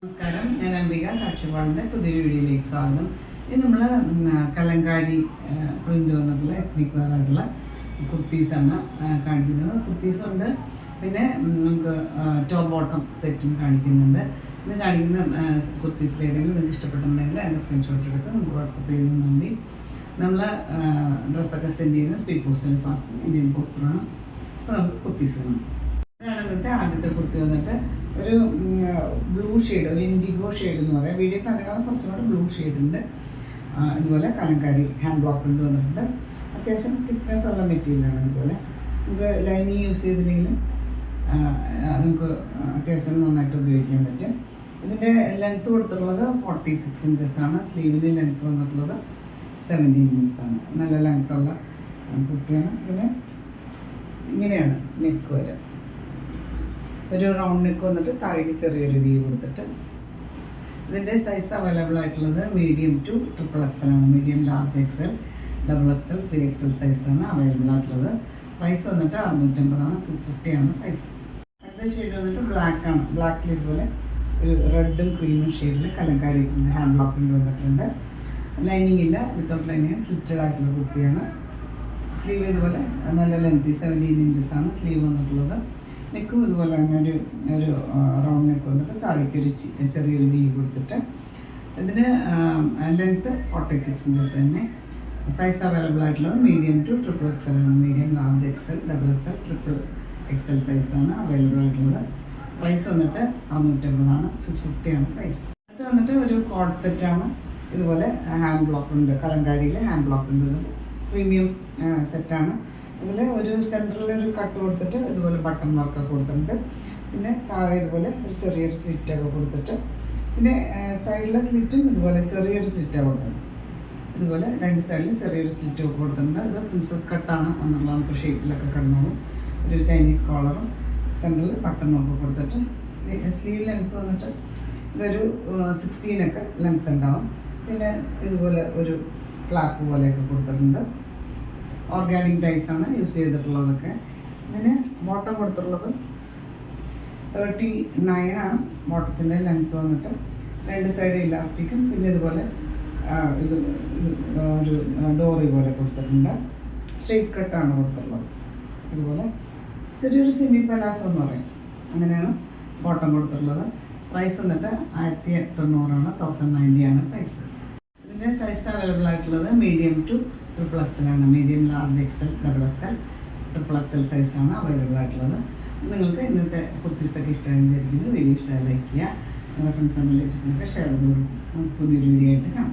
നമസ്കാരം, ഞാൻ അംബിക സാക്ഷ്യപാടിൻ്റെ പുതിയൊരു വീഡിയോയിലേക്ക് സ്വാഗതം. ഇത് നമ്മൾ കലങ്കാരി പ്രിൻ്റ് വന്നിട്ടുള്ള എത്നിക് വെയർ ആയിട്ടുള്ള കുർത്തീസാണ് കാണിക്കുന്നത്. കുർത്തീസുണ്ട്, പിന്നെ നമുക്ക് ടോപ്പ് ബോട്ടം സെറ്റും കാണിക്കുന്നുണ്ട്. ഇത് കാണിക്കുന്ന കുർത്തീസിലേതെങ്കിലും നിങ്ങൾക്ക് ഇഷ്ടപ്പെട്ടിട്ടുണ്ടെങ്കിൽ അതിൻ്റെ സ്ക്രീൻഷോട്ട് എടുത്ത് നമുക്ക് വാട്സപ്പ് ചെയ്യുന്ന മതി. നമ്മൾ ഡ്രസ്സൊക്കെ സെൻഡ് ചെയ്യുന്ന സ്പീഡ് പോസ്റ്റിന് പാസ് ഇന്ത്യൻ പോസ്റ്ററാണ്. അപ്പോൾ നമുക്ക് കുർത്തീസ് വേണം. ഇതാണ് ഇന്നത്തെ ആദ്യത്തെ കുർത്തി വന്നിട്ട് ഒരു ബ്ലൂ ഷെയ്ഡ്, ഒരു ഇൻഡിഗോ ഷെയ്ഡ് എന്ന് പറയാം. വീഡിയോ കണ്ടേക്കാളും കുറച്ചും കൂടെ ബ്ലൂ ഷെയ്ഡ് ഉണ്ട്. ഇതുപോലെ കലങ്കാരി ഹാൻഡ് ബ്ലോക്ക് പ്രിൻ്റ് വന്നിട്ടുണ്ട്. അത്യാവശ്യം തിക്നെസ് ഉള്ള മെറ്റീരിയലാണ്. ഇതുപോലെ നമുക്ക് ലൈനിങ് യൂസ് ചെയ്തില്ലെങ്കിലും നമുക്ക് അത്യാവശ്യം നന്നായിട്ട് ഉപയോഗിക്കാൻ പറ്റും. ഇതിൻ്റെ ലെങ്ത്ത് കൊടുത്തിട്ടുള്ളത് 46 ഇഞ്ചസ് ആണ്. സ്ലീവിൻ്റെ ലെങ്ത്ത് വന്നിട്ടുള്ളത് 17 ഇഞ്ചസ് ആണ്. നല്ല ലെങ്ത്തുള്ള കുർത്തിയാണ്. ഇതിന് ഇങ്ങനെയാണ് നെക്ക് വരെ, ഒരു റൗണ്ട് നെക്ക് വന്നിട്ട് താഴേക്ക് ചെറിയൊരു വ്യൂ കൊടുത്തിട്ട്. ഇതിൻ്റെ സൈസ് അവൈലബിൾ ആയിട്ടുള്ളത് മീഡിയം ടു XXL ആണ്. Medium, large XL, XXL, 3XL സൈസാണ് അവൈലബിൾ ആയിട്ടുള്ളത്. പ്രൈസ് വന്നിട്ട് 650 ആണ്. 650 ആണ് പ്രൈസ്. അടുത്ത ഷെയ്ഡ് വന്നിട്ട് ബ്ലാക്ക് ആണ്. ബ്ലാക്കിൽ ഇതുപോലെ ഒരു റെഡും ക്രീമും ഷെയ്ഡിൽ കലങ്കാരി ഹാൻഡ് ബ്ലോക്കിൽ വന്നിട്ടുണ്ട്. ലൈനിങ് ഇല്ല, വിത്തൗട്ട് ലൈനിങ് സ്ലിറ്റഡ് ആയിട്ടുള്ള കുർത്തിയാണ്. സ്ലീവ് ഇതുപോലെ നല്ല ലെങ്തി 17 ഇഞ്ചസ് ആണ് സ്ലീവ് വന്നിട്ടുള്ളത്. നെക്കും ഇതുപോലെ തന്നെ ഒരു റൗണ്ട് നെക്ക് വന്നിട്ട് താഴേക്ക് ഒരു ചെറിയൊരു വി കൊടുത്തിട്ട്. ഇതിന് ലെങ്ത്ത് 46 ഇഞ്ചസ് തന്നെ. സൈസ് അവൈലബിൾ ആയിട്ടുള്ളത് മീഡിയം ടു XXL ആണ്. Medium, large XL, XXL, XXL സൈസാണ് അവൈലബിൾ ആയിട്ടുള്ളത്. പ്രൈസ് വന്നിട്ട് 650 ആണ്. 650 ആണ് പ്രൈസ്. അടുത്ത് വന്നിട്ട് ഒരു കോഡ് സെറ്റാണ്. ഇതുപോലെ ഹാൻഡ് ബ്ലോക്ക് ഉണ്ട്, കലങ്കാരിയിൽ ഹാൻഡ് ബ്ലോക്ക് ഉണ്ട്. പ്രീമിയം സെറ്റാണ്. ഇതിൽ ഒരു സെൻറ്ററിലൊരു കട്ട് കൊടുത്തിട്ട് ഇതുപോലെ ബട്ടൺ വർക്കൊക്കെ കൊടുത്തിട്ടുണ്ട്. പിന്നെ താഴെ ഇതുപോലെ ഒരു ചെറിയൊരു സ്ലിറ്റൊക്കെ കൊടുത്തിട്ട്, പിന്നെ സൈഡിലെ സ്ലിറ്റും ഇതുപോലെ ചെറിയൊരു സ്ലിറ്റൊക്കെ കൊടുത്തിട്ടുണ്ട്. ഇതുപോലെ രണ്ട് സൈഡിൽ ചെറിയൊരു സ്ലിറ്റൊക്കെ കൊടുത്തിട്ടുണ്ട്. ഇത് പ്രിൻസസ് കട്ടാണ് എന്നുള്ള നമുക്ക് ഷേപ്പിലൊക്കെ കിടന്നോളും. ഒരു ചൈനീസ് കോളറും സെൻറ്ററിൽ ബട്ടൺ വർക്ക് കൊടുത്തിട്ട്. സ്ലീവ് ലെങ്ത്ത് വന്നിട്ട് ഇതൊരു 16 ലെങ്ത്ത് ഉണ്ടാവും. പിന്നെ ഇതുപോലെ ഒരു ഫ്ലാപ്പ് പോലെയൊക്കെ കൊടുത്തിട്ടുണ്ട്. ഓർഗാനിക് ഡൈസ് ആണ് യൂസ് ചെയ്തിട്ടുള്ളതൊക്കെ. ഇതിന് ബോട്ടം കൊടുത്തിട്ടുള്ളത് 39 ആണ്. ബോട്ടത്തിൻ്റെ ലെങ്ത്ത് വന്നിട്ട് രണ്ട് സൈഡ് ഇലാസ്റ്റിക്കും പിന്നെ ഇതുപോലെ ഇത് ഒരു ഡോറി പോലെ കൊടുത്തിട്ടുണ്ട്. സ്ട്രെയിറ്റ് കട്ടാണ് കൊടുത്തിട്ടുള്ളത്. ഇതുപോലെ ചെറിയൊരു സെമി പലാസോ എന്ന് പറയും, അങ്ങനെയാണ് ബോട്ടം കൊടുത്തിട്ടുള്ളത്. പ്രൈസ് വന്നിട്ട് 1090 ആണ്. 1090 ആണ് പ്രൈസ്. ഇതിൻ്റെ സൈസ് അവൈലബിൾ ആയിട്ടുള്ളത് മീഡിയം ടു XXL ആണ്. Medium, large XL, XXL, XXL സൈസാണ് അവൈലബിൾ ആയിട്ടുള്ളത്. നിങ്ങൾക്ക് ഇന്നത്തെ കുർത്തീസൊക്കെ ഇഷ്ടമായിരിക്കുന്നു. വീഡിയോ ഇഷ്ടമായി ലൈക്ക് ചെയ്യുക. നിങ്ങളുടെ ഫ്രണ്ട്സ് ആൻഡ് റിലേറ്റീവ്സിനൊക്കെ ഷെയർ ചെയ്ത് കൊടുക്കും. പുതിയൊരു വീഡിയോ ആയിട്ട് കാണാം.